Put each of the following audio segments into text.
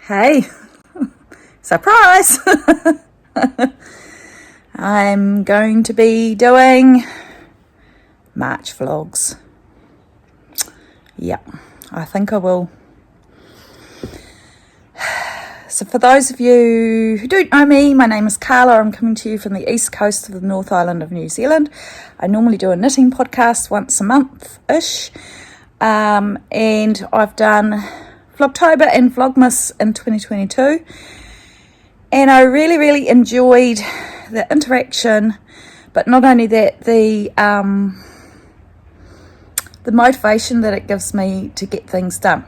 Hey, surprise! I'm going to be doing March vlogs. Yep, I think I will. So for those of you who don't know me, my name is Carla. I'm coming to you from the east coast of the North Island of New Zealand. I normally do a knitting podcast once a month-ish. And I've done Vlogtober and Vlogmas in 2022. And I really enjoyed the interaction, but not only that, the motivation that it gives me to get things done.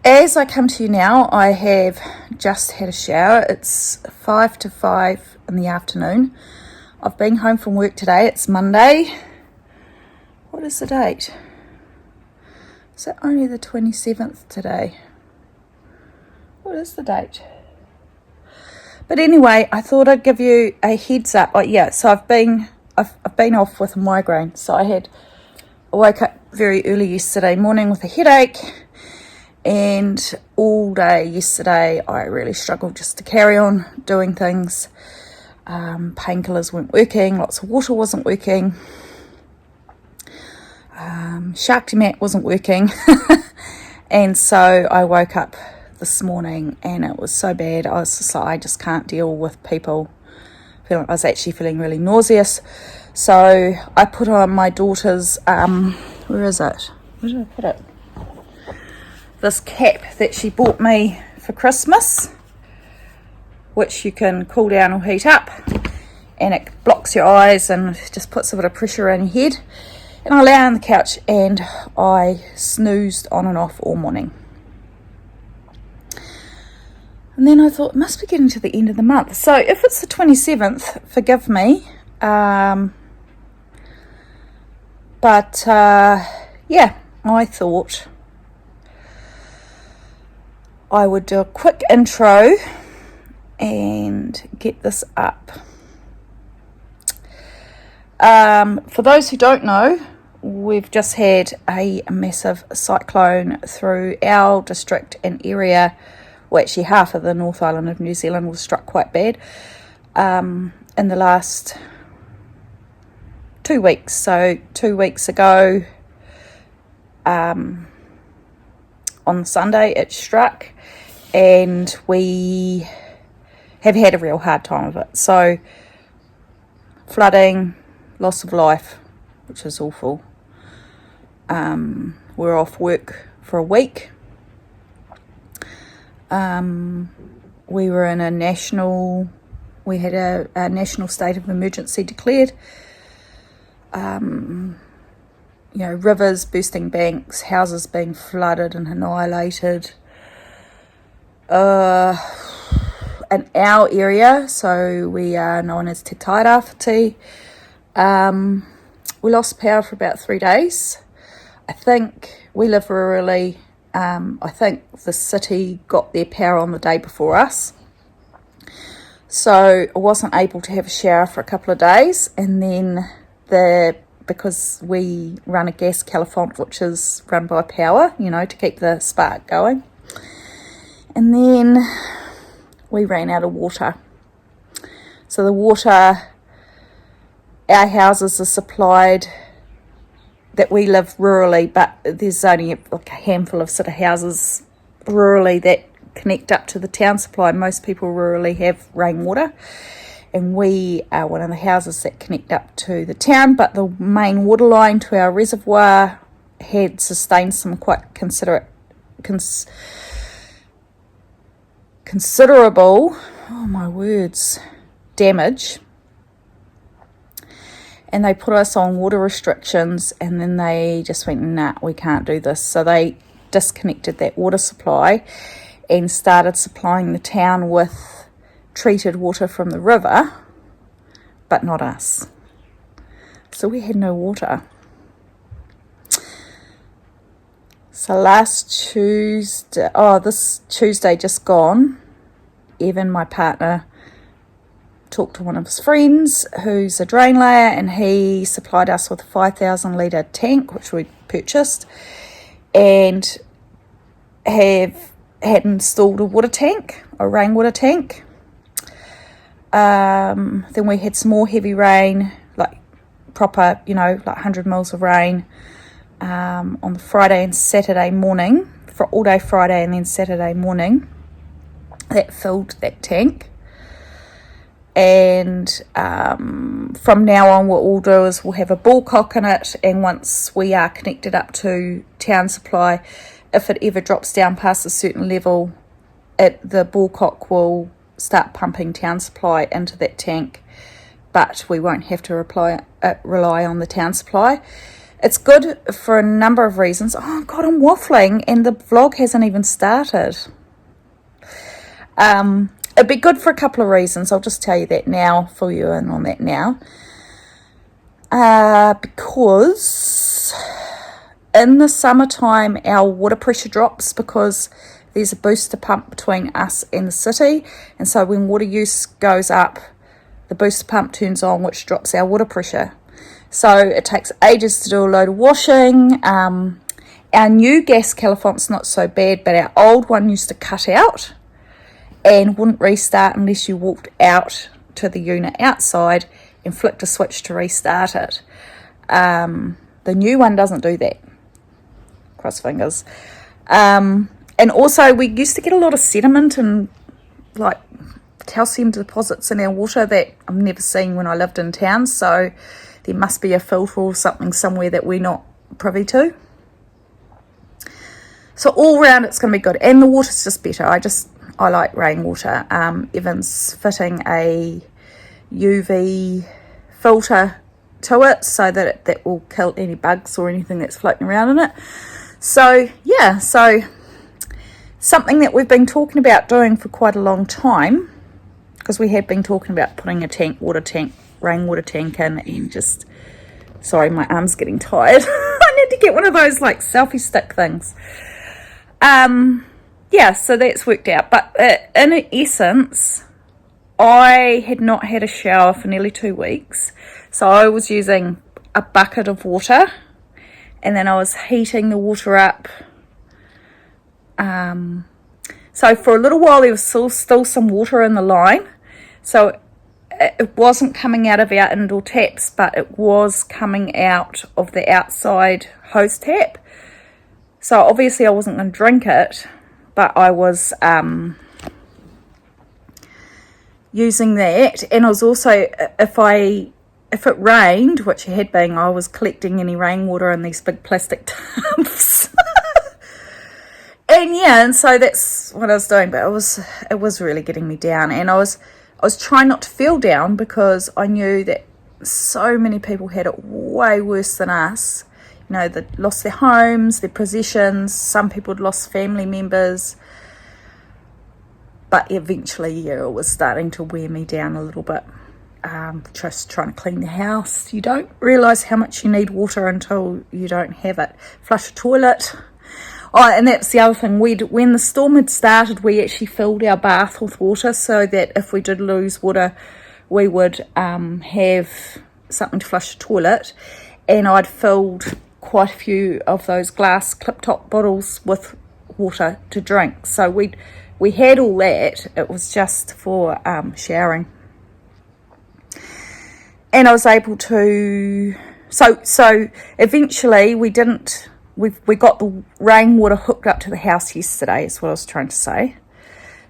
As I come to you now, I have just had a shower. It's 5 to 5 in the afternoon. I've been home from work today. It's Monday. What is the date? Is it only the 27th today? What is the date? But anyway, I thought I'd give you a heads up. Oh yeah, so I've been off with a migraine. So I woke up very early yesterday morning with a headache, and all day yesterday I really struggled just to carry on doing things. Painkillers weren't working, lots of water wasn't working, Shark Mat wasn't working, and so I woke up this morning and it was so bad. I was just like, I just can't deal with people. I was actually feeling really nauseous. So I put on my daughter's, where is it? Where did I put it? This cap that she bought me for Christmas, which you can cool down or heat up, and it blocks your eyes and just puts a bit of pressure on your head. And I lay on the couch and I snoozed on and off all morning. And then I thought, it must be getting to the end of the month. So if it's the 27th, forgive me. Yeah, I thought I would do a quick intro and get this up. For those who don't know, we've just had a massive cyclone through our district and area. Well, actually half of the North Island of New Zealand was struck quite bad in the last 2 weeks. So 2 weeks ago, on Sunday it struck, and we have had a real hard time of it. So flooding, loss of life, which is awful. We're off work for a week. We were in we had a national state of emergency declared. Rivers bursting banks, houses being flooded and annihilated. In our area, so we are known as Te Tairawhiti, we lost power for about 3 days. I think we live rurally. I think the city got their power on the day before us. So I wasn't able to have a shower for a couple of days, and then because we run a gas caliphant, which is run by power, to keep the spark going. And then we ran out of water. So the water, our houses are supplied, that we live rurally, but there's only like a handful of sort of houses rurally that connect up to the town supply. Most people rurally have rainwater, and we are one of the houses that connect up to the town, but the main water line to our reservoir had sustained some quite considerable, damage. And they put us on water restrictions, and then they just went, nah, we can't do this. So they disconnected that water supply and started supplying the town with treated water from the river, but not us. So we had no water. So this Tuesday just gone, Evan, my partner, talked to one of his friends who's a drain layer, and he supplied us with a 5,000 litre tank, which we purchased, and have had installed a water tank, a rainwater tank. Then we had some more heavy rain, like proper, like 100 mils of rain on the Friday and Saturday morning, for all day Friday and then Saturday morning. That filled that tank. And from now on, what we'll do is we'll have a bullcock in it, and once we are connected up to town supply, if it ever drops down past a certain level, the bullcock will start pumping town supply into that tank, but we won't have to rely on the town supply. It's good for a number of reasons. Oh God, I'm waffling and the vlog hasn't even started. It'd be good for a couple of reasons. I'll just tell you that now, fill you in on that now. Because in the summertime, our water pressure drops because there's a booster pump between us and the city. And so when water use goes up, the booster pump turns on, which drops our water pressure. So it takes ages to do a load of washing. Our new gas califont's not so bad, but our old one used to cut out and wouldn't restart unless you walked out to the unit outside and flicked a switch to restart it. The new one doesn't do that. Cross fingers. And also we used to get a lot of sediment and like calcium deposits in our water that I'm never seeing when I lived in town, so there must be a filter or something somewhere that we're not privy to. So all round it's going to be good, and the water's just better. I like rainwater. Evan's fitting a UV filter to it so that that will kill any bugs or anything that's floating around in it. So yeah, so something that we've been talking about doing for quite a long time, because we had been talking about putting a rainwater tank in, and just, sorry, my arm's getting tired. I need to get one of those like selfie stick things. Yeah, so that's worked out. But in essence, I had not had a shower for nearly 2 weeks. So I was using a bucket of water, and then I was heating the water up. So for a little while there was still some water in the line. So it wasn't coming out of our indoor taps, but it was coming out of the outside hose tap. So obviously I wasn't going to drink it, but I was using that. And I was also, if it rained, which it had been, I was collecting any rainwater in these big plastic tubs. And so that's what I was doing, but it was really getting me down. And I was trying not to feel down, because I knew that so many people had it way worse than us. They lost their homes, their possessions. Some people had lost family members. But eventually, yeah, it was starting to wear me down a little bit. Just trying to clean the house. You don't realise how much you need water until you don't have it. Flush a toilet. Oh, and that's the other thing. When the storm had started, we actually filled our bath with water so that if we did lose water, we would have something to flush the toilet. And I'd filled quite a few of those glass clip-top bottles with water to drink. So we had all that. It was just for showering. And I was able to... So eventually we got the rainwater hooked up to the house yesterday, is what I was trying to say.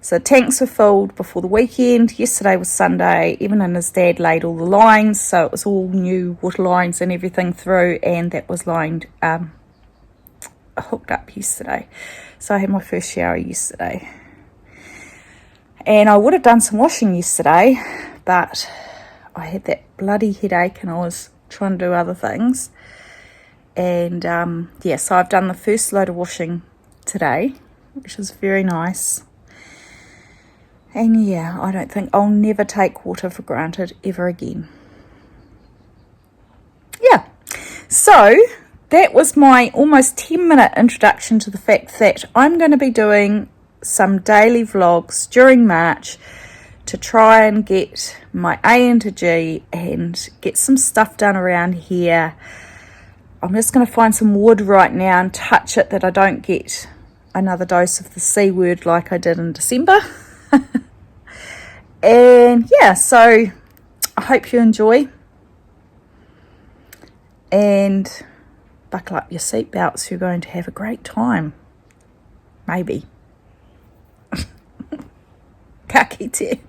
So the tanks were filled before the weekend. Yesterday was Sunday. Evan and his dad laid all the lines, so it was all new water lines and everything through, and that was lined, hooked up yesterday. So I had my first shower yesterday. And I would have done some washing yesterday, but I had that bloody headache and I was trying to do other things. And so I've done the first load of washing today, which is very nice. And yeah, I don't think I'll never take water for granted ever again. Yeah, so that was my almost 10-minute introduction to the fact that I'm going to be doing some daily vlogs during March to try and get my A into G and get some stuff done around here. I'm just going to find some wood right now and touch it that I don't another dose of the C word like I did in December. And yeah, so I hope you enjoy, and buckle up your seatbelts. You're going to have a great time. Maybe. Ka kite.